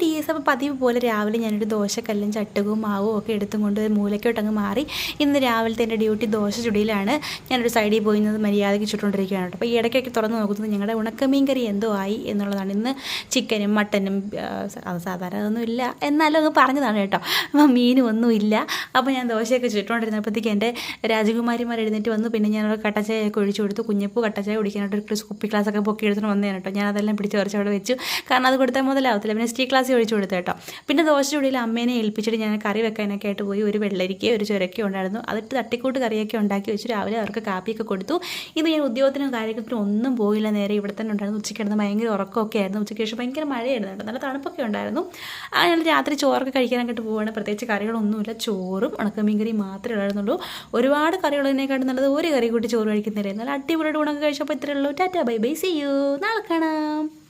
ഡീസ്. അപ്പോൾ പതിവ് പോലെ രാവിലെ ഞാനൊരു ദോശക്കല്ലും ചട്ടുകവും മാവും ഒക്കെ എടുത്തും കൊണ്ട് മൂലയ്ക്കോട്ടങ്ങ് മാറി. ഇന്ന് രാവിലത്തെ എൻ്റെ ഡ്യൂട്ടി ദോശ ചുടിയിലാണ്. ഞാനൊരു സൈഡിൽ പോയി നിന്ന് മര്യാദയ്ക്ക് ചുട്ടുകൊണ്ടിരിക്കുകയാണ് കേട്ടോ. അപ്പോൾ ഈ ഇടയ്ക്കൊക്കെ തുറന്ന് നോക്കുന്നത് ഞങ്ങളുടെ ഉണക്കമീൻ കറി എന്തോ ആയി എന്നുള്ളതാണ്. ഇന്ന് ചിക്കനും മട്ടനും അത് സാധാരണ അതൊന്നും ഇല്ല, എന്നാലും അങ്ങ് പറഞ്ഞതാണ് കേട്ടോ. അപ്പം മീനും ഒന്നുമില്ല. അപ്പോൾ ഞാൻ ദോശയൊക്കെ ചുട്ടുകൊണ്ടിരുന്നപ്പോഴത്തേക്ക് എൻ്റെ രാജകുമാരിമാർ എഴുന്നേറ്റ് വന്നു. പിന്നെ ഞാൻ കട്ടച്ചായൊക്കെ ഒഴിച്ചു കൊടുത്തു. കുഞ്ഞപ്പൂ കട്ടച്ചായ കുടിക്കാനായിട്ട് ഒരു കുപ്പി ഗ്ലാസ്സൊക്കെ പൊക്കി എടുത്തിട്ട് വന്നതാണ് കേട്ടോ. ഞാൻ അതെല്ലാം പിടിച്ച് കുറച്ച് അവിടെ വെച്ചു, കാരണം അത് കൊടുത്താൽ മുതലാവത്തില്ല. പിന്നെ സ്റ്റീൽ ഗ്ലാസ്സിൽ ഒഴിച്ചു കൊടുത്തു കേട്ടോ. പിന്നെ ദോശ ചുടിയിൽ അമ്മേനെ ഏൽപ്പിച്ചിട്ട് ഞാൻ കറി വെക്കാനൊക്കെ ആയിട്ട് പോയി. ഒരു വെള്ളരിക്കയും ഒരു ചുരക്കയും ഉണ്ടായിരുന്നു. അതിട്ട് തട്ടിക്കൂട്ട് കറിയൊക്കെ ഉണ്ടാക്കി വെച്ചു. രാവിലെ അവർക്ക് കാപ്പിയൊക്കെ കൊടുത്തു. ഇത് ഞാൻ ഉദ്യോഗത്തിനും കാര്യത്തിനും ഒന്നും പോയില്ല, നേരെ ഇവിടെ തന്നെ ഉണ്ടായിരുന്നു. ഉച്ചയ്ക്ക് കിടന്ന് ഭയങ്കര ഉറക്കമൊക്കെ ആയിരുന്നു. ഉച്ചയ്ക്ക് ശേഷം ഭയങ്കര മഴയായിരുന്നു കേട്ടോ, നല്ല തണുപ്പൊക്കെ ഉണ്ടായിരുന്നു. അങ്ങനെ രാത്രി ചോറൊക്കെ കഴിക്കാനായിട്ട് പോവുകയാണ്. പ്രത്യേകിച്ച് കറികളൊന്നുമില്ല, ചോറും ഉണക്കമീൻ കറിയും മാത്രമേ ഉണ്ടായിരുന്നുള്ളൂ. ഒരുപാട് കറികളതിനേക്കാട്ടും നല്ലത് ഒരു കറി കൂട്ടി ചോറ് കഴിക്കുന്നില്ല. എന്നാൽ അടിപൊളിയായിട്ട് ഉണക്ക് കഴിച്ചപ്പോൾ ഇത്രയേ ഉള്ളൂ. Tata bye bye, see you, നാളെ കാണാം.